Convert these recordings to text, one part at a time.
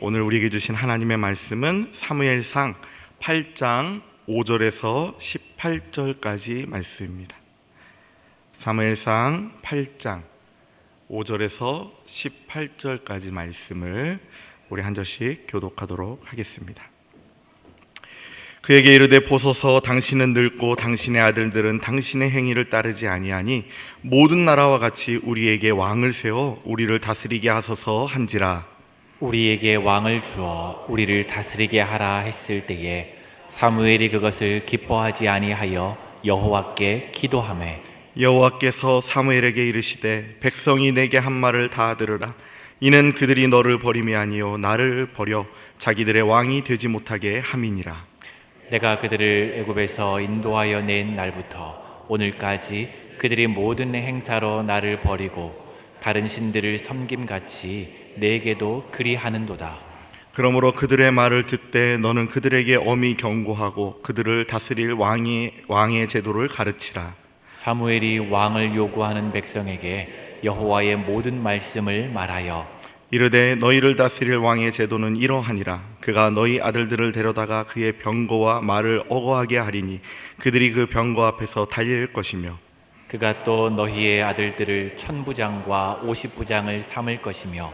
오늘 우리에게 주신 하나님의 말씀은 사무엘상 8장 5절에서 18절까지 말씀입니다. 사무엘상 8장 5절에서 18절까지 말씀을 우리 한 절씩 교독하도록 하겠습니다. 그에게 이르되 보소서, 당신은 늙고 당신의 아들들은 당신의 행위를 따르지 아니하니 모든 나라와 같이 우리에게 왕을 세워 우리를 다스리게 하소서 한지라. 우리에게 왕을 주어 우리를 다스리게 하라 했을 때에 사무엘이 그것을 기뻐하지 아니하여 여호와께 기도하매, 여호와께서 사무엘에게 이르시되 백성이 내게 한 말을 다 들으라. 이는 그들이 너를 버림이 아니요 나를 버려 자기들의 왕이 되지 못하게 함이니라. 내가 그들을 애굽에서 인도하여 낸 날부터 오늘까지 그들이 모든 행사로 나를 버리고 다른 신들을 섬김같이 내게도 그리하는도다. 그러므로 그들의 말을 듣되 너는 그들에게 엄히 경고하고 그들을 다스릴 왕의 제도를 가르치라. 사무엘이 왕을 요구하는 백성에게 여호와의 모든 말씀을 말하여 이르되 너희를 다스릴 왕의 제도는 이러하니라. 그가 너희 아들들을 데려다가 그의 병거와 말을 어거하게 하리니 그들이 그 병거 앞에서 달릴 것이며, 그가 또 너희의 아들들을 1000부장과 50부장을 삼을 것이며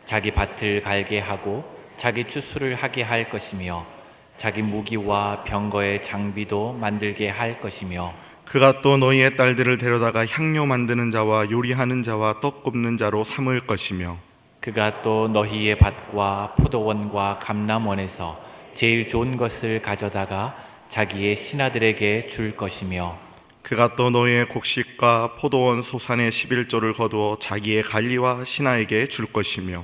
자기 밭을 갈게 하고 자기 추수를 하게 할 것이며 자기 무기와 병거의 장비도 만들게 할 것이며, 그가 또 너희의 딸들을 데려다가 향료 만드는 자와 요리하는 자와 떡 굽는 자로 삼을 것이며, 그가 또 너희의 밭과 포도원과 감람원에서 제일 좋은 것을 가져다가 자기의 신하들에게 줄 것이며, 그가 또 너희의 곡식과 포도원 소산의 11조를 거두어 자기의 관리와 신하에게 줄 것이며,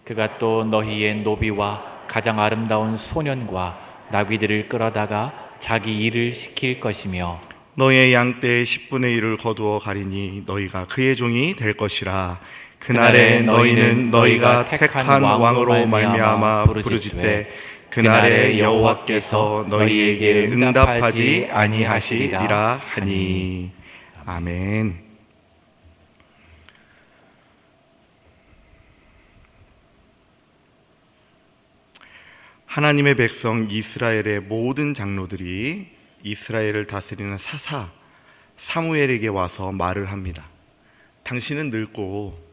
그가 또 너희의 노비와 가장 아름다운 소년과 나귀들을 끌어다가 자기 일을 시킬 것이며, 너희의 양떼의 10분의 1을 거두어 가리니 너희가 그의 종이 될 것이라. 그날에 너희는 너희가 택한 왕으로 말미암아 부르짖되 그날에 여호와께서 너희에게 응답하지 아니하시리라 하니. 아멘. 하나님의 백성 이스라엘의 모든 장로들이 이스라엘을 다스리는 사사 사무엘에게 와서 말을 합니다. 당신은 늙고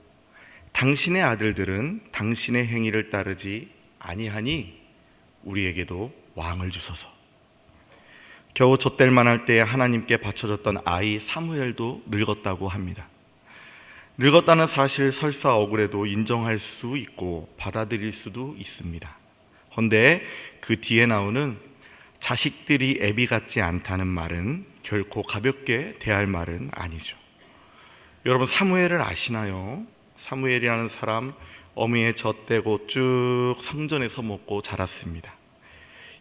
당신의 아들들은 당신의 행위를 따르지 아니하니 우리에게도 왕을 주소서. 겨우 젖될 만할 때에 하나님께 바쳐졌던 아이 사무엘도 늙었다고 합니다. 늙었다는 사실 설사 억울해도 인정할 수 있고 받아들일 수도 있습니다. 헌데 그 뒤에 나오는 자식들이 애비 같지 않다는 말은 결코 가볍게 대할 말은 아니죠. 여러분, 사무엘을 아시나요? 사무엘이라는 사람 어미의 젖대고 쭉 성전에서 먹고 자랐습니다.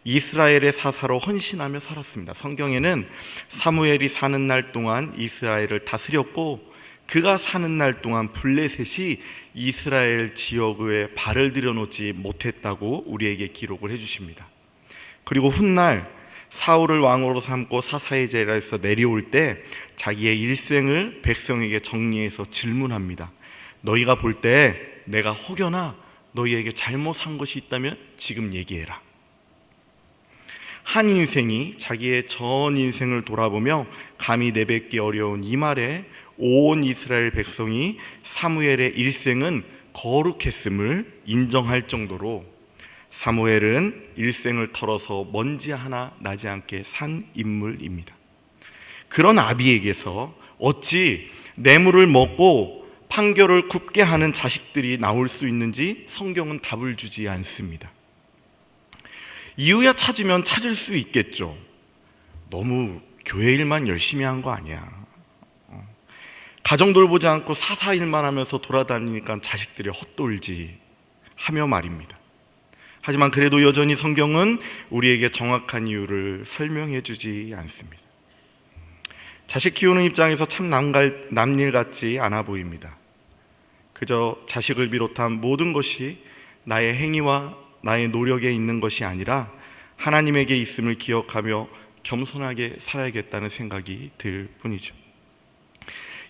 이스라엘의 사사로 헌신하며 살았습니다. 성경에는 사무엘이 사는 날 동안 이스라엘을 다스렸고 그가 사는 날 동안 블레셋이 이스라엘 지역에 발을 들여놓지 못했다고 우리에게 기록을 해주십니다. 그리고 훗날 사울을 왕으로 삼고 사사의 제라에서 내려올 때 자기의 일생을 백성에게 정리해서 질문합니다. 너희가 볼 때 내가 혹여나 너희에게 잘못한 것이 있다면 지금 얘기해라. 한 인생이 자기의 전 인생을 돌아보며 감히 내뱉기 어려운 이 말에 온 이스라엘 백성이 사무엘의 일생은 거룩했음을 인정할 정도로 사무엘은 일생을 털어서 먼지 하나 나지 않게 산 인물입니다. 그런 아비에게서 어찌 뇌물을 먹고 판결을 굽게 하는 자식들이 나올 수 있는지 성경은 답을 주지 않습니다. 이유야 찾으면 찾을 수 있겠죠. 너무 교회 일만 열심히 한 거 아니야. 가정 돌보지 않고 사사 일만 하면서 돌아다니니까 자식들이 헛돌지 하며 말입니다. 하지만 그래도 여전히 성경은 우리에게 정확한 이유를 설명해 주지 않습니다. 자식 키우는 입장에서 참 남일 같지 않아 보입니다. 그저 자식을 비롯한 모든 것이 나의 행위와 나의 노력에 있는 것이 아니라 하나님에게 있음을 기억하며 겸손하게 살아야겠다는 생각이 들 뿐이죠.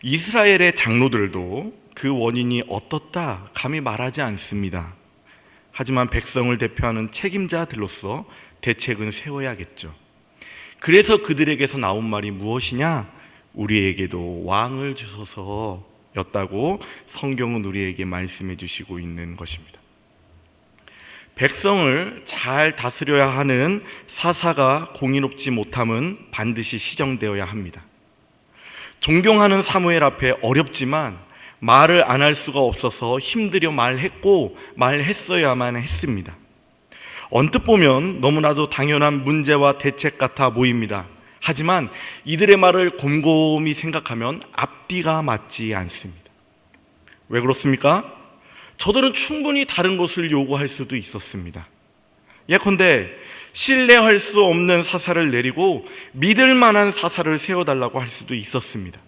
이스라엘의 장로들도 그 원인이 어떻다 감히 말하지 않습니다. 하지만 백성을 대표하는 책임자들로서 대책은 세워야겠죠. 그래서 그들에게서 나온 말이 무엇이냐? 우리에게도 왕을 주소서였다고 성경은 우리에게 말씀해 주시고 있는 것입니다. 백성을 잘 다스려야 하는 사사가 공의롭지 못함은 반드시 시정되어야 합니다. 존경하는 사무엘 앞에 어렵지만 말을 안 할 수가 없어서 힘들여 말했어야만 했습니다. 언뜻 보면 너무나도 당연한 문제와 대책 같아 보입니다. 하지만 이들의 말을 곰곰이 생각하면 앞뒤가 맞지 않습니다. 왜 그렇습니까? 저들은 충분히 다른 것을 요구할 수도 있었습니다. 예컨대 신뢰할 수 없는 사사를 내리고 믿을 만한 사사를 세워달라고 할 수도 있었습니다.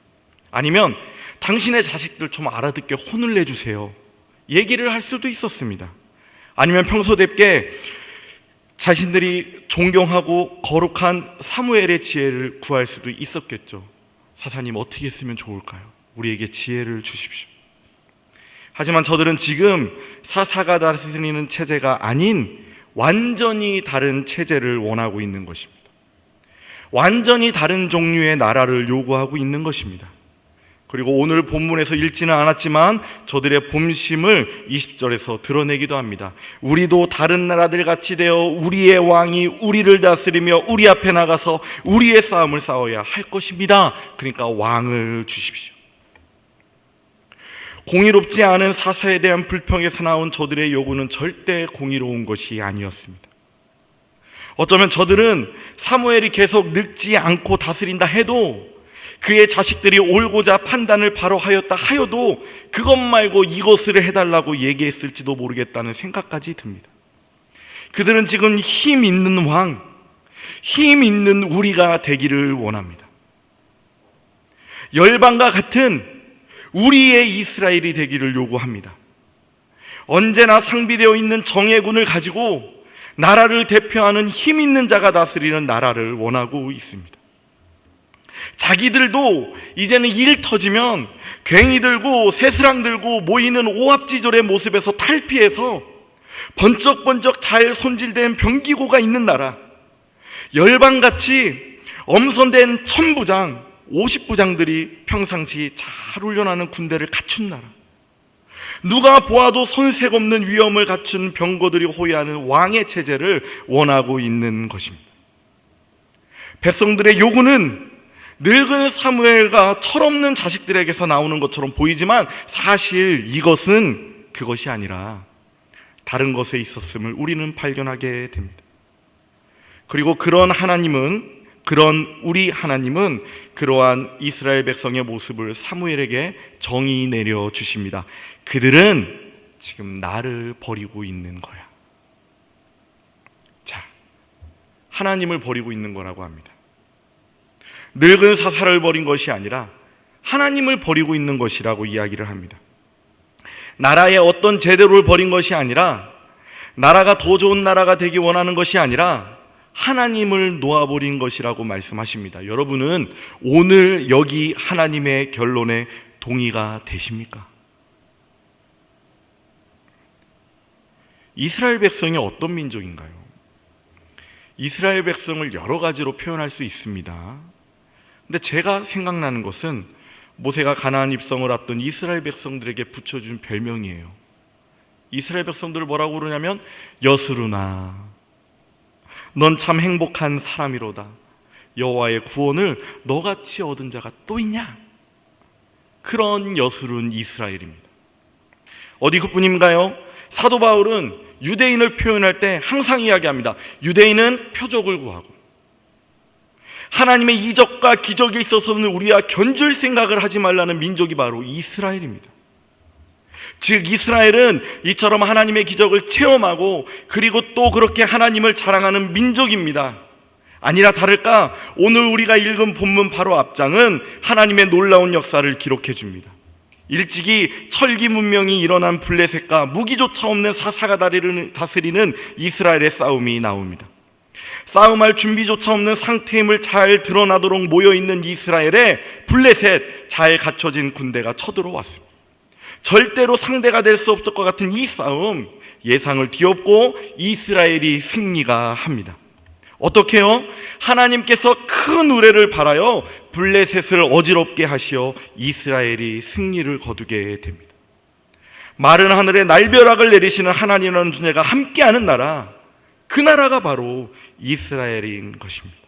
아니면 당신의 자식들 좀 알아듣게 혼을 내주세요, 얘기를 할 수도 있었습니다. 아니면 평소답게 자신들이 존경하고 거룩한 사무엘의 지혜를 구할 수도 있었겠죠. 사사님, 어떻게 했으면 좋을까요? 우리에게 지혜를 주십시오. 하지만 저들은 지금 사사가 다스리는 체제가 아닌 완전히 다른 체제를 원하고 있는 것입니다. 완전히 다른 종류의 나라를 요구하고 있는 것입니다. 그리고 오늘 본문에서 읽지는 않았지만 저들의 본심을 20절에서 드러내기도 합니다. 우리도 다른 나라들 같이 되어 우리의 왕이 우리를 다스리며 우리 앞에 나가서 우리의 싸움을 싸워야 할 것입니다. 그러니까 왕을 주십시오. 공의롭지 않은 사사에 대한 불평에서 나온 저들의 요구는 절대 공의로운 것이 아니었습니다. 어쩌면 저들은 사무엘이 계속 늙지 않고 다스린다 해도, 그의 자식들이 옳고자 판단을 바로 하였다 하여도 그것 말고 이것을 해달라고 얘기했을지도 모르겠다는 생각까지 듭니다. 그들은 지금 힘 있는 왕, 힘 있는 우리가 되기를 원합니다. 열방과 같은 우리의 이스라엘이 되기를 요구합니다. 언제나 상비되어 있는 정예군을 가지고 나라를 대표하는 힘 있는 자가 다스리는 나라를 원하고 있습니다. 자기들도 이제는 일 터지면 괭이 들고 새스랑 들고 모이는 오합지졸의 모습에서 탈피해서 번쩍번쩍 잘 손질된 병기고가 있는 나라, 열방같이 엄선된 1000부장, 50부장들이 평상시 잘 훈련하는 군대를 갖춘 나라, 누가 보아도 손색 없는 위엄을 갖춘 병거들이 호위하는 왕의 체제를 원하고 있는 것입니다. 백성들의 요구는 늙은 사무엘과 철없는 자식들에게서 나오는 것처럼 보이지만 사실 이것은 그것이 아니라 다른 것에 있었음을 우리는 발견하게 됩니다. 그리고 그런 우리 하나님은 그러한 이스라엘 백성의 모습을 사무엘에게 정의 내려 주십니다. 그들은 지금 나를 버리고 있는 거야. 자, 하나님을 버리고 있는 거라고 합니다. 늙은 사사를 버린 것이 아니라 하나님을 버리고 있는 것이라고 이야기를 합니다. 나라의 어떤 제도를 버린 것이 아니라, 나라가 더 좋은 나라가 되기 원하는 것이 아니라 하나님을 놓아버린 것이라고 말씀하십니다. 여러분은 오늘 여기 하나님의 결론에 동의가 되십니까? 이스라엘 백성이 어떤 민족인가요? 이스라엘 백성을 여러 가지로 표현할 수 있습니다. 근데 제가 생각나는 것은 모세가 가나안 입성을 앞둔 이스라엘 백성들에게 붙여준 별명이에요. 이스라엘 백성들을 뭐라고 부르냐면 여스루나, 넌 참 행복한 사람이로다. 여호와의 구원을 너같이 얻은 자가 또 있냐? 그런 여스룬 이스라엘입니다. 어디 그뿐인가요? 사도 바울은 유대인을 표현할 때 항상 이야기합니다. 유대인은 표적을 구하고 하나님의 이적과 기적에 있어서는 우리와 견줄 생각을 하지 말라는 민족이 바로 이스라엘입니다. 즉 이스라엘은 이처럼 하나님의 기적을 체험하고 그리고 또 그렇게 하나님을 자랑하는 민족입니다. 아니라 다를까 오늘 우리가 읽은 본문 바로 앞장은 하나님의 놀라운 역사를 기록해 줍니다. 일찍이 철기 문명이 일어난 블레셋과 무기조차 없는 사사가 다스리는 이스라엘의 싸움이 나옵니다. 싸움할 준비조차 없는 상태임을 잘 드러나도록 모여있는 이스라엘에 블레셋, 잘 갖춰진 군대가 쳐들어왔습니다. 절대로 상대가 될 수 없을 것 같은 이 싸움, 예상을 뒤엎고 이스라엘이 승리가 합니다. 어떻게요? 하나님께서 큰 우레를 발하여 블레셋을 어지럽게 하시어 이스라엘이 승리를 거두게 됩니다. 마른 하늘에 날벼락을 내리시는 하나님이라는 존재가 함께하는 나라, 그 나라가 바로 이스라엘인 것입니다.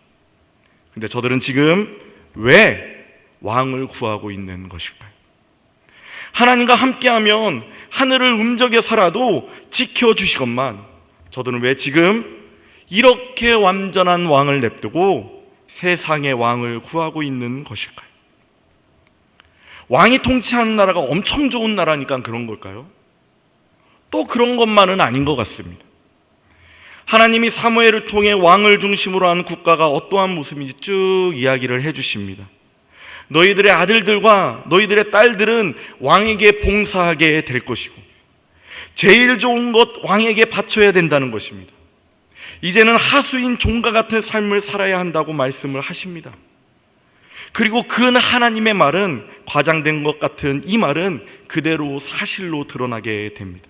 근데 저들은 지금 왜 왕을 구하고 있는 것일까요? 하나님과 함께하면 하늘을 움직여서라도 지켜주시건만 저들은 왜 지금 이렇게 완전한 왕을 냅두고 세상의 왕을 구하고 있는 것일까요? 왕이 통치하는 나라가 엄청 좋은 나라니까 그런 걸까요? 또 그런 것만은 아닌 것 같습니다. 하나님이 사무엘을 통해 왕을 중심으로 하는 국가가 어떠한 모습인지 쭉 이야기를 해주십니다. 너희들의 아들들과 너희들의 딸들은 왕에게 봉사하게 될 것이고 제일 좋은 것 왕에게 바쳐야 된다는 것입니다. 이제는 하수인 종과 같은 삶을 살아야 한다고 말씀을 하십니다. 그리고 그 하나님의 말은 과장된 것 같은 이 말은 그대로 사실로 드러나게 됩니다.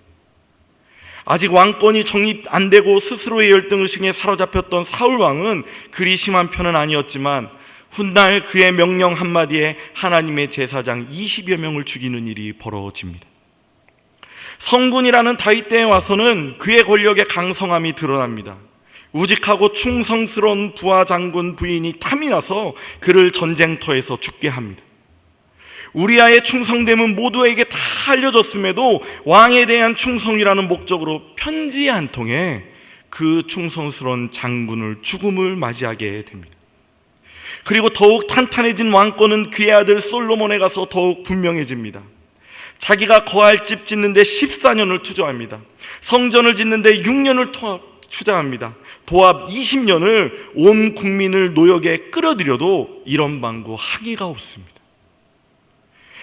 아직 왕권이 정립 안 되고 스스로의 열등의식에 사로잡혔던 사울 왕은 그리 심한 편은 아니었지만 훗날 그의 명령 한마디에 하나님의 제사장 20여 명을 죽이는 일이 벌어집니다. 성군이라는 다윗 때에 와서는 그의 권력의 강성함이 드러납니다. 우직하고 충성스러운 부하 장군 부인이 탐이 나서 그를 전쟁터에서 죽게 합니다. 우리아의 충성됨은 모두에게 다 알려졌음에도 왕에 대한 충성이라는 목적으로 편지 한 통에 그 충성스러운 장군을 죽음을 맞이하게 됩니다. 그리고 더욱 탄탄해진 왕권은 그의 아들 솔로몬에 가서 더욱 분명해집니다. 자기가 거할 집 짓는데 14년을 투자합니다. 성전을 짓는데 6년을 투자합니다. 도합 20년을 온 국민을 노역에 끌어들여도 이런 방구 항의가 없습니다.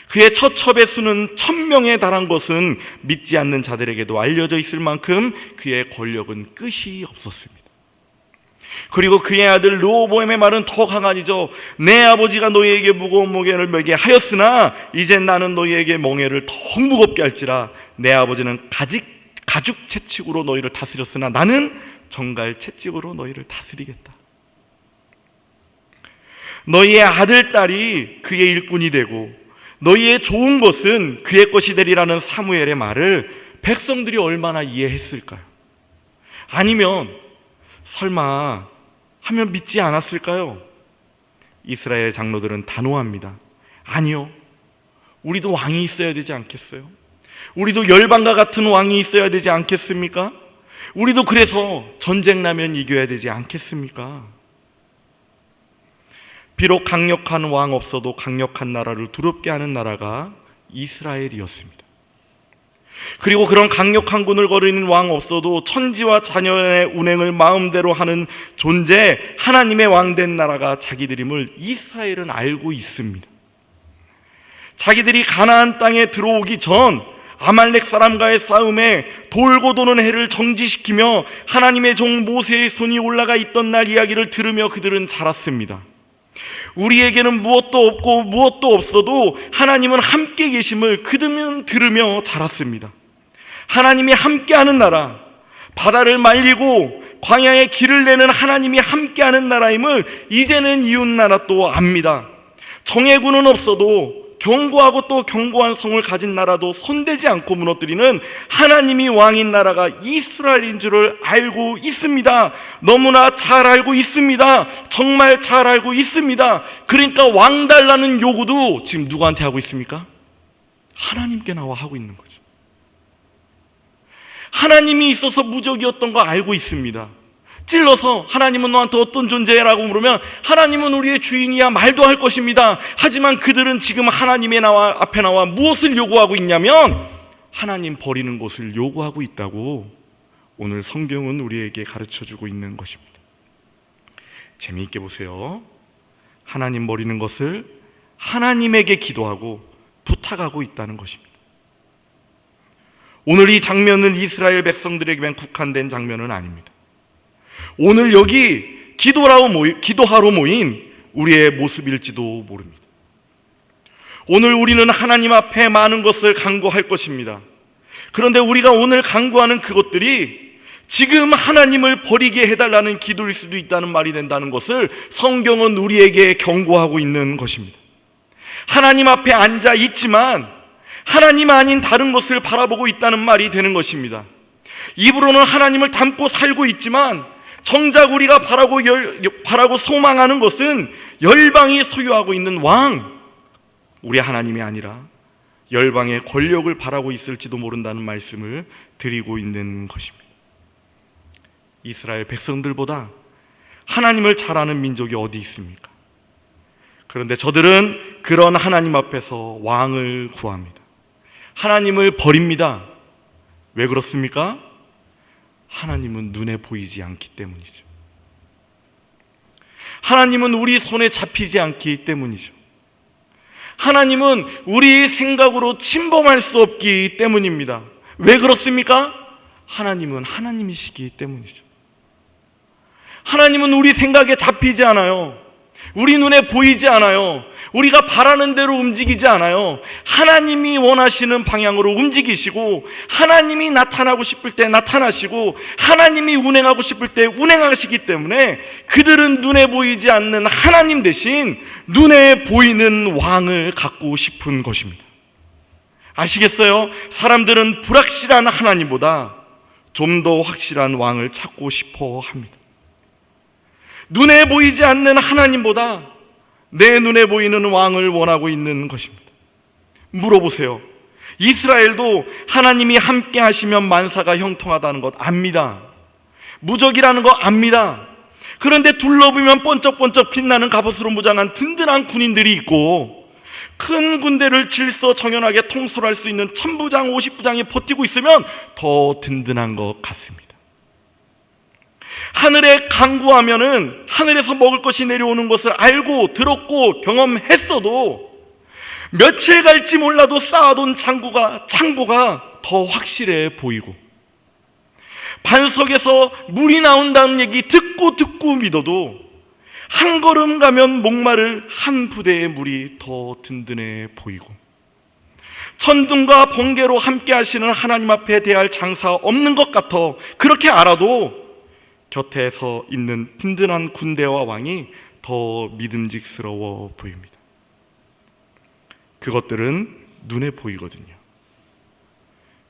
그의 처첩의 수는 1000명에 달한 것은 믿지 않는 자들에게도 알려져 있을 만큼 그의 권력은 끝이 없었습니다. 그리고 그의 아들 르호보암의 말은 더 강하죠. 내 아버지가 너희에게 무거운 멍에를 매게 하였으나 이젠 나는 너희에게 멍에를 더 무겁게 할지라. 내 아버지는 가죽 채찍으로 너희를 다스렸으나 나는 정갈 채찍으로 너희를 다스리겠다. 너희의 아들 딸이 그의 일꾼이 되고 너희의 좋은 것은 그의 것이 되리라는 사무엘의 말을 백성들이 얼마나 이해했을까요? 아니면 설마 하면 믿지 않았을까요? 이스라엘 장로들은 단호합니다. 아니요, 우리도 왕이 있어야 되지 않겠어요? 우리도 열방과 같은 왕이 있어야 되지 않겠습니까? 우리도 그래서 전쟁 나면 이겨야 되지 않겠습니까? 비록 강력한 왕 없어도 강력한 나라를 두렵게 하는 나라가 이스라엘이었습니다. 그리고 그런 강력한 군을 거르는 왕 없어도 천지와 자연의 운행을 마음대로 하는 존재, 하나님의 왕된 나라가 자기들임을 이스라엘은 알고 있습니다. 자기들이 가나안 땅에 들어오기 전 아말렉 사람과의 싸움에 돌고 도는 해를 정지시키며 하나님의 종 모세의 손이 올라가 있던 날 이야기를 들으며 그들은 자랐습니다. 우리에게는 무엇도 없고 무엇도 없어도 하나님은 함께 계심을 그들은 들으며 자랐습니다. 하나님이 함께하는 나라, 바다를 말리고 광야에 길을 내는 하나님이 함께하는 나라임을 이제는 이웃나라 또 압니다. 정예군은 없어도 견고하고 또 견고한 성을 가진 나라도 손대지 않고 무너뜨리는 하나님이 왕인 나라가 이스라엘인 줄을 알고 있습니다. 너무나 잘 알고 있습니다. 정말 잘 알고 있습니다. 그러니까 왕 달라는 요구도 지금 누구한테 하고 있습니까? 하나님께 나와 하고 있는 거죠. 하나님이 있어서 무적이었던 거 알고 있습니다. 찔러서 하나님은 너한테 어떤 존재라고 물으면 하나님은 우리의 주인이야 말도 할 것입니다. 하지만 그들은 지금 하나님의 앞에 나와 무엇을 요구하고 있냐면 하나님 버리는 것을 요구하고 있다고 오늘 성경은 우리에게 가르쳐주고 있는 것입니다. 재미있게 보세요. 하나님 버리는 것을 하나님에게 기도하고 부탁하고 있다는 것입니다. 오늘 이 장면은 이스라엘 백성들에게만 국한된 장면은 아닙니다. 오늘 여기 기도하러 모인 우리의 모습일지도 모릅니다. 오늘 우리는 하나님 앞에 많은 것을 간구할 것입니다. 그런데 우리가 오늘 간구하는 그것들이 지금 하나님을 버리게 해달라는 기도일 수도 있다는 말이 된다는 것을 성경은 우리에게 경고하고 있는 것입니다. 하나님 앞에 앉아 있지만 하나님 아닌 다른 것을 바라보고 있다는 말이 되는 것입니다. 입으로는 하나님을 닮고 살고 있지만 정작 우리가 바라고 소망하는 것은 열방이 소유하고 있는 왕, 우리 하나님이 아니라 열방의 권력을 바라고 있을지도 모른다는 말씀을 드리고 있는 것입니다. 이스라엘 백성들보다 하나님을 잘 아는 민족이 어디 있습니까? 그런데 저들은 그런 하나님 앞에서 왕을 구합니다. 하나님을 버립니다. 왜 그렇습니까? 하나님은 눈에 보이지 않기 때문이죠. 하나님은 우리 손에 잡히지 않기 때문이죠. 하나님은 우리 생각으로 침범할 수 없기 때문입니다. 왜 그렇습니까? 하나님은 하나님이시기 때문이죠. 하나님은 우리 생각에 잡히지 않아요. 우리 눈에 보이지 않아요. 우리가 바라는 대로 움직이지 않아요. 하나님이 원하시는 방향으로 움직이시고, 하나님이 나타나고 싶을 때 나타나시고, 하나님이 운행하고 싶을 때 운행하시기 때문에 그들은 눈에 보이지 않는 하나님 대신 눈에 보이는 왕을 갖고 싶은 것입니다. 아시겠어요? 사람들은 불확실한 하나님보다 좀 더 확실한 왕을 찾고 싶어 합니다. 눈에 보이지 않는 하나님보다 내 눈에 보이는 왕을 원하고 있는 것입니다. 물어보세요. 이스라엘도 하나님이 함께 하시면 만사가 형통하다는 것 압니다. 무적이라는 거 압니다. 그런데 둘러보면 번쩍번쩍 빛나는 갑옷으로 무장한 든든한 군인들이 있고, 큰 군대를 질서정연하게 통솔할 수 있는 1000부장, 50부장이 버티고 있으면 더 든든한 것 같습니다. 하늘에 간구하면은 하늘에서 먹을 것이 내려오는 것을 알고 들었고 경험했어도 며칠 갈지 몰라도 쌓아둔 창고가 더 확실해 보이고, 반석에서 물이 나온다는 얘기 듣고 믿어도 한 걸음 가면 목마를 한 부대의 물이 더 든든해 보이고, 천둥과 번개로 함께 하시는 하나님 앞에 대할 장사 없는 것 같아 그렇게 알아도 곁에서 있는 든든한 군대와 왕이 더 믿음직스러워 보입니다. 그것들은 눈에 보이거든요.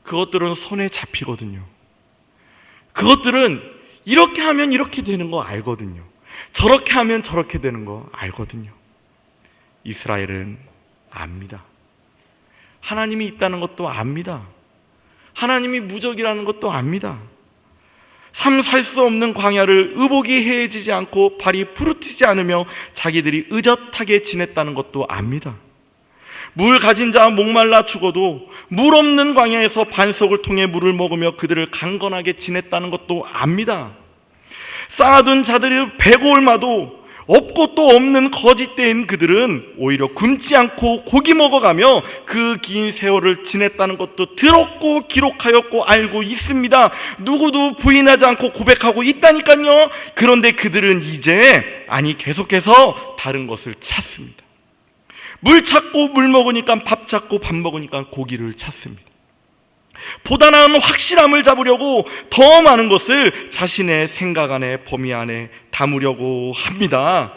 그것들은 손에 잡히거든요. 그것들은 이렇게 하면 이렇게 되는 거 알거든요. 저렇게 하면 저렇게 되는 거 알거든요. 이스라엘은 압니다. 하나님이 있다는 것도 압니다. 하나님이 무적이라는 것도 압니다. 삶 살 수 없는 광야를 의복이 해해지지 않고 발이 부르트지 않으며 자기들이 의젓하게 지냈다는 것도 압니다. 물 가진 자 목말라 죽어도 물 없는 광야에서 반석을 통해 물을 먹으며 그들을 강건하게 지냈다는 것도 압니다. 쌓아둔 자들이 배고 옮아도 없고 또 없는 거짓대인 그들은 오히려 굶지 않고 고기 먹어가며 그 긴 세월을 지냈다는 것도 들었고 기록하였고 알고 있습니다. 누구도 부인하지 않고 고백하고 있다니까요. 그런데 그들은 이제 계속해서 다른 것을 찾습니다. 물 찾고 물 먹으니까 밥 찾고 밥 먹으니까 고기를 찾습니다. 보다 나은 확실함을 잡으려고 더 많은 것을 자신의 생각 안에, 범위 안에 담으려고 합니다.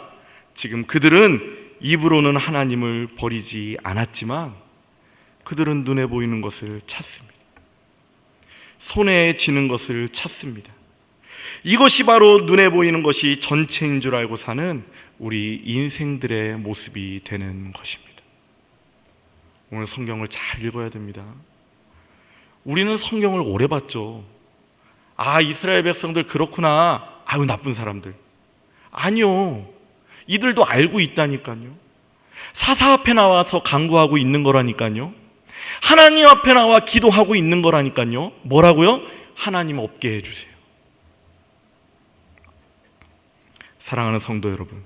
지금 그들은 입으로는 하나님을 버리지 않았지만 그들은 눈에 보이는 것을 찾습니다. 손에 쥐는 것을 찾습니다. 이것이 바로 눈에 보이는 것이 전체인 줄 알고 사는 우리 인생들의 모습이 되는 것입니다. 오늘 성경을 잘 읽어야 됩니다. 우리는 성경을 오래 봤죠. 이스라엘 백성들 그렇구나. 아유, 나쁜 사람들. 아니요. 이들도 알고 있다니까요. 사사 앞에 나와서 간구하고 있는 거라니까요. 하나님 앞에 나와 기도하고 있는 거라니까요. 뭐라고요? 하나님 없게 해주세요. 사랑하는 성도 여러분,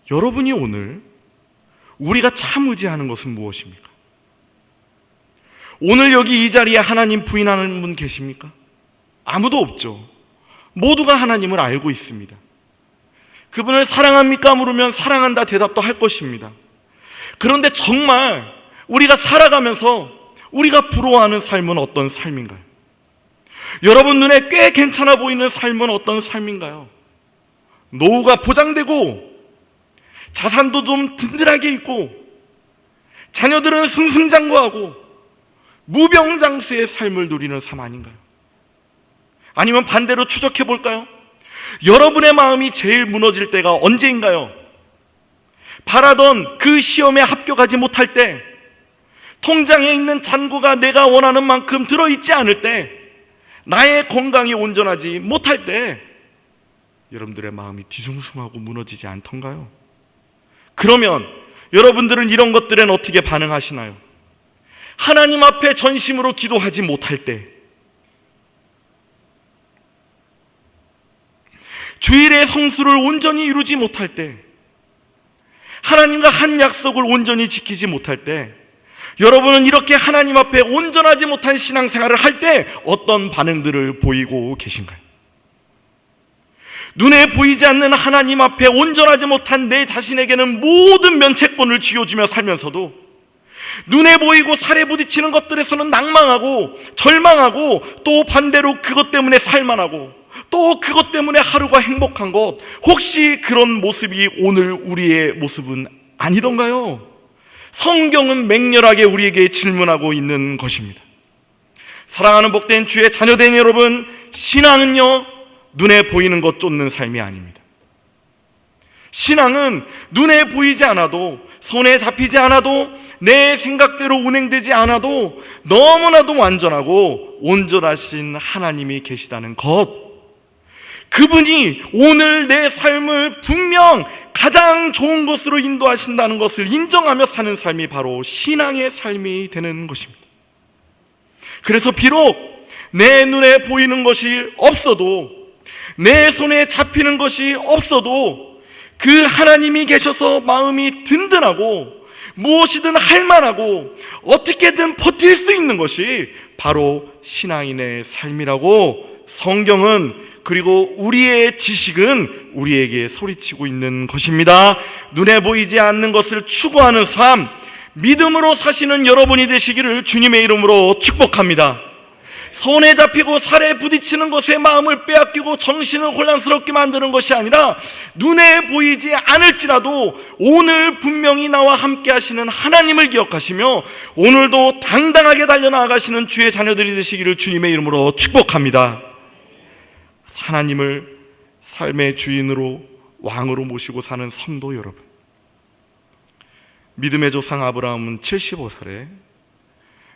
여러분이 오늘 우리가 참 의지하는 것은 무엇입니까? 오늘 여기 이 자리에 하나님 부인하는 분 계십니까? 아무도 없죠. 모두가 하나님을 알고 있습니다. 그분을 사랑합니까? 물으면 사랑한다 대답도 할 것입니다. 그런데 정말 우리가 살아가면서 우리가 부러워하는 삶은 어떤 삶인가요? 여러분 눈에 꽤 괜찮아 보이는 삶은 어떤 삶인가요? 노후가 보장되고 자산도 좀 든든하게 있고 자녀들은 승승장구하고 무병장수의 삶을 누리는 삶 아닌가요? 아니면 반대로 추적해 볼까요? 여러분의 마음이 제일 무너질 때가 언제인가요? 바라던 그 시험에 합격하지 못할 때, 통장에 있는 잔고가 내가 원하는 만큼 들어있지 않을 때, 나의 건강이 온전하지 못할 때 여러분들의 마음이 뒤숭숭하고 무너지지 않던가요? 그러면 여러분들은 이런 것들엔 어떻게 반응하시나요? 하나님 앞에 전심으로 기도하지 못할 때, 주일의 성수를 온전히 이루지 못할 때, 하나님과 한 약속을 온전히 지키지 못할 때, 여러분은 이렇게 하나님 앞에 온전하지 못한 신앙생활을 할 때 어떤 반응들을 보이고 계신가요? 눈에 보이지 않는 하나님 앞에 온전하지 못한 내 자신에게는 모든 면책권을 쥐어주며 살면서도 눈에 보이고 살에 부딪히는 것들에서는 낭망하고 절망하고, 또 반대로 그것 때문에 살만하고, 또 그것 때문에 하루가 행복한 것, 혹시 그런 모습이 오늘 우리의 모습은 아니던가요? 성경은 맹렬하게 우리에게 질문하고 있는 것입니다. 사랑하는 복된 주의 자녀된 여러분, 신앙은요, 눈에 보이는 것 쫓는 삶이 아닙니다. 신앙은 눈에 보이지 않아도, 손에 잡히지 않아도, 내 생각대로 운행되지 않아도 너무나도 완전하고 온전하신 하나님이 계시다는 것, 그분이 오늘 내 삶을 분명 가장 좋은 것으로 인도하신다는 것을 인정하며 사는 삶이 바로 신앙의 삶이 되는 것입니다. 그래서 비록 내 눈에 보이는 것이 없어도, 내 손에 잡히는 것이 없어도 그 하나님이 계셔서 마음이 든든하고 무엇이든 할 만하고 어떻게든 버틸 수 있는 것이 바로 신앙인의 삶이라고 성경은, 그리고 우리의 지식은 우리에게 소리치고 있는 것입니다. 눈에 보이지 않는 것을 추구하는 삶, 믿음으로 사시는 여러분이 되시기를 주님의 이름으로 축복합니다. 손에 잡히고 살에 부딪히는 것에 마음을 빼앗기고 정신을 혼란스럽게 만드는 것이 아니라, 눈에 보이지 않을지라도 오늘 분명히 나와 함께 하시는 하나님을 기억하시며 오늘도 당당하게 달려나가시는 주의 자녀들이 되시기를 주님의 이름으로 축복합니다. 하나님을 삶의 주인으로, 왕으로 모시고 사는 성도 여러분, 믿음의 조상 아브라함은 75살에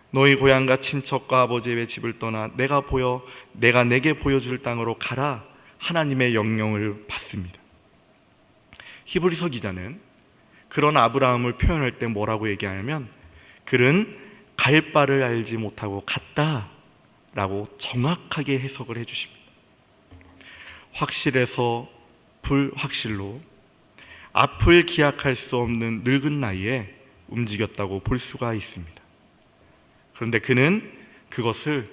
너희 고향과 친척과 아버지의 집을 떠나 내가 내게 보여줄 땅으로 가라, 하나님의 명령을 받습니다. 히브리서 기자는 그런 아브라함을 표현할 때 뭐라고 얘기하냐면, 그는 갈 바를 알지 못하고 갔다 라고 정확하게 해석을 해주십니다. 확실해서 불확실로 앞을 기약할 수 없는 늙은 나이에 움직였다고 볼 수가 있습니다. 그런데 그는 그것을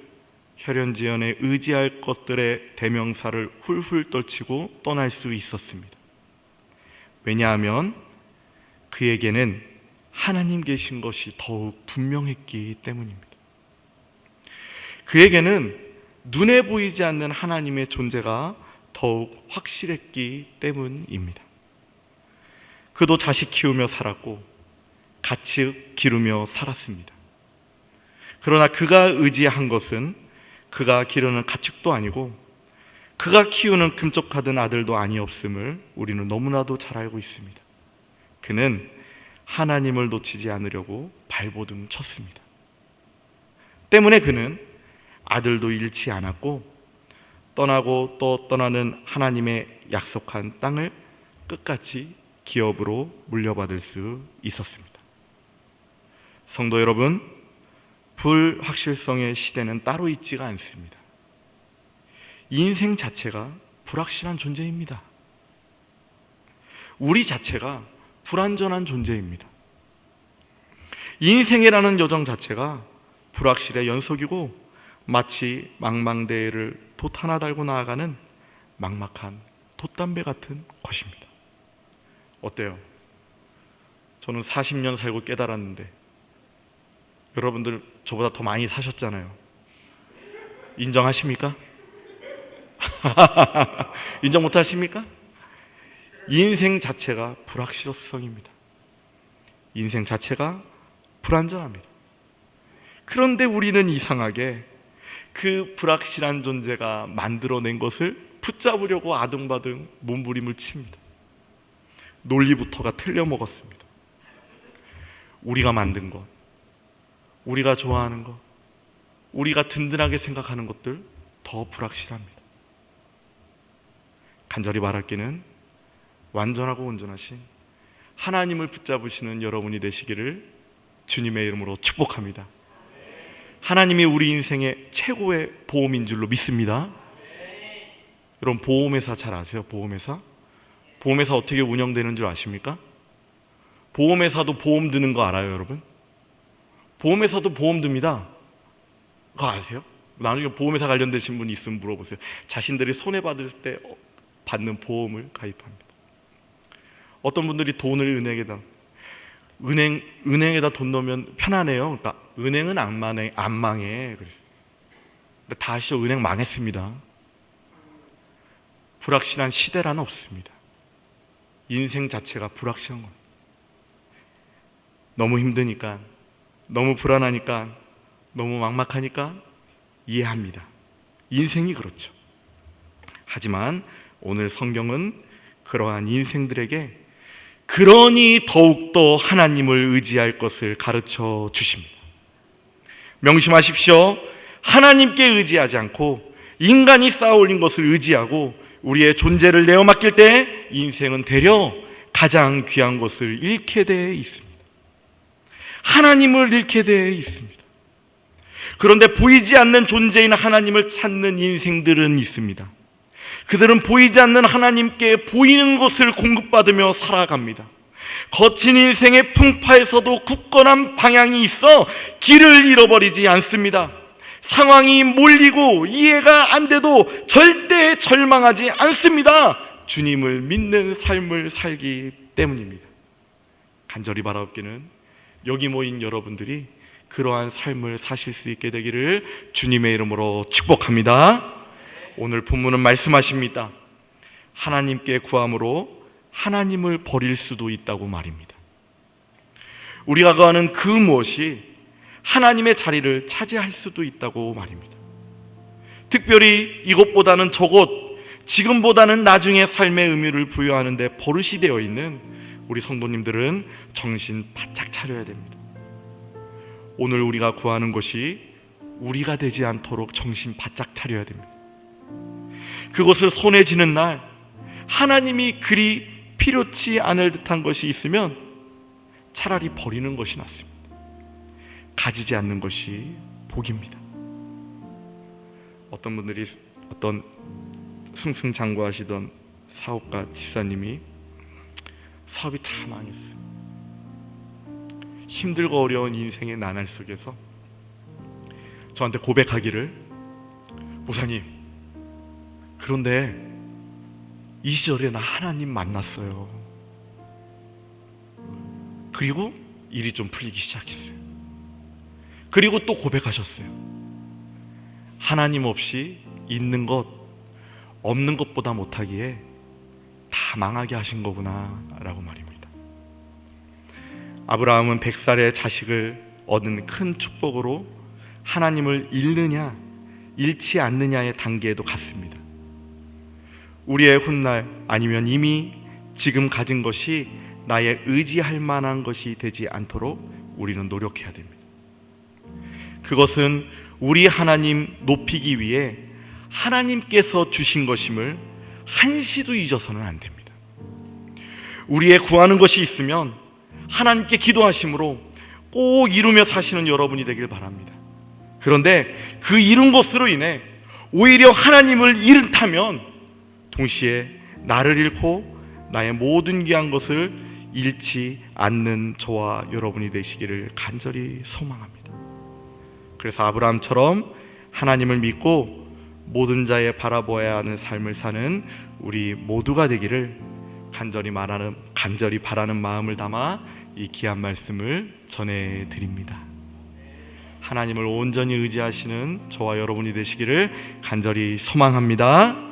혈연지연에 의지할 것들의 대명사를 훌훌 떨치고 떠날 수 있었습니다. 왜냐하면 그에게는 하나님 계신 것이 더욱 분명했기 때문입니다. 그에게는 눈에 보이지 않는 하나님의 존재가 더욱 확실했기 때문입니다. 그도 자식 키우며 살았고 가축 기르며 살았습니다. 그러나 그가 의지한 것은 그가 기르는 가축도 아니고 그가 키우는 금쪽하던 아들도 아니었음을 우리는 너무나도 잘 알고 있습니다. 그는 하나님을 놓치지 않으려고 발버둥 쳤습니다. 때문에 그는 아들도 잃지 않았고 떠나고 또 떠나는 하나님의 약속한 땅을 끝까지 기업으로 물려받을 수 있었습니다. 성도 여러분, 불확실성의 시대는 따로 있지가 않습니다. 인생 자체가 불확실한 존재입니다. 우리 자체가 불완전한 존재입니다. 인생이라는 여정 자체가 불확실의 연속이고 마치 망망대해를 돛 하나 달고 나아가는 막막한 돛담배 같은 것입니다. 어때요? 저는 40년 살고 깨달았는데 여러분들 저보다 더 많이 사셨잖아요. 인정하십니까? 인정 못하십니까? 인생 자체가 불확실성입니다. 인생 자체가 불안전합니다. 그런데 우리는 이상하게 그 불확실한 존재가 만들어낸 것을 붙잡으려고 아등바등 몸부림을 칩니다. 논리부터가 틀려먹었습니다. 우리가 만든 것, 우리가 좋아하는 것, 우리가 든든하게 생각하는 것들 더 불확실합니다. 간절히 바랄기는 완전하고 온전하신 하나님을 붙잡으시는 여러분이 되시기를 주님의 이름으로 축복합니다. 하나님이 우리 인생의 최고의 보험인 줄로 믿습니다. 여러분, 보험회사 잘 아세요? 보험회사 어떻게 운영되는 줄 아십니까? 보험회사도 보험 드는 거 알아요, 여러분? 보험회사도 보험 듭니다. 그거 아세요? 나중에 보험회사 관련되신 분이 있으면 물어보세요. 자신들이 손해받을 때 받는 보험을 가입합니다. 어떤 분들이 돈을 은행에다 돈 넣으면 편하네요. 그러니까 은행은 안 망해. 그랬어요. 근데 다 아시죠? 은행 망했습니다. 불확실한 시대란 없습니다. 인생 자체가 불확실한 겁니다. 너무 힘드니까, 너무 불안하니까, 너무 막막하니까 이해합니다. 인생이 그렇죠. 하지만 오늘 성경은 그러한 인생들에게 그러니 더욱더 하나님을 의지할 것을 가르쳐 주십니다. 명심하십시오. 하나님께 의지하지 않고 인간이 쌓아올린 것을 의지하고 우리의 존재를 내어 맡길 때 인생은 되려 가장 귀한 것을 잃게 돼 있습니다. 하나님을 잃게 돼 있습니다. 그런데 보이지 않는 존재인 하나님을 찾는 인생들은 있습니다. 그들은 보이지 않는 하나님께 보이는 것을 공급받으며 살아갑니다. 거친 인생의 풍파에서도 굳건한 방향이 있어 길을 잃어버리지 않습니다. 상황이 몰리고 이해가 안 돼도 절대 절망하지 않습니다. 주님을 믿는 삶을 살기 때문입니다. 간절히 바라옵기는 여기 모인 여러분들이 그러한 삶을 사실 수 있게 되기를 주님의 이름으로 축복합니다. 오늘 본문은 말씀하십니다. 하나님께 구함으로 하나님을 버릴 수도 있다고 말입니다. 우리가 구하는 그 무엇이 하나님의 자리를 차지할 수도 있다고 말입니다. 특별히 이것보다는 저것, 지금보다는 나중에 삶의 의미를 부여하는 데 버릇이 되어 있는 우리 성도님들은 정신 바짝 차려야 됩니다. 오늘 우리가 구하는 것이 우리가 되지 않도록 정신 바짝 차려야 됩니다. 그것을 손에 쥐는 날 하나님이 그리 필요치 않을 듯한 것이 있으면 차라리 버리는 것이 낫습니다. 가지지 않는 것이 복입니다. 어떤 분들이 어떤 승승장구하시던 사업가 집사님이 사업이 다 망했어요. 힘들고 어려운 인생의 나날 속에서 저한테 고백하기를, 목사님, 그런데 이 시절에 나 하나님 만났어요. 그리고 일이 좀 풀리기 시작했어요. 그리고 또 고백하셨어요. 하나님 없이 있는 것, 없는 것보다 못하기에 다 망하게 하신 거구나 라고 말입니다. 아브라함은 100살의 자식을 얻은 큰 축복으로 하나님을 잃느냐 잃지 않느냐의 단계에도 갔습니다. 우리의 훗날 아니면 이미 지금 가진 것이 나의 의지할 만한 것이 되지 않도록 우리는 노력해야 됩니다. 그것은 우리 하나님 높이기 위해 하나님께서 주신 것임을 한시도 잊어서는 안 됩니다. 우리의 구하는 것이 있으면 하나님께 기도하심으로 꼭 이루며 사시는 여러분이 되길 바랍니다. 그런데 그 이룬 것으로 인해 오히려 하나님을 잃다면 동시에 나를 잃고 나의 모든 귀한 것을 잃지 않는 저와 여러분이 되시기를 간절히 소망합니다. 그래서 아브라함처럼 하나님을 믿고 모든 자에 바라보아야 하는 삶을 사는 우리 모두가 되기를 간절히 바라는 마음을 담아 이 귀한 말씀을 전해드립니다. 하나님을 온전히 의지하시는 저와 여러분이 되시기를 간절히 소망합니다.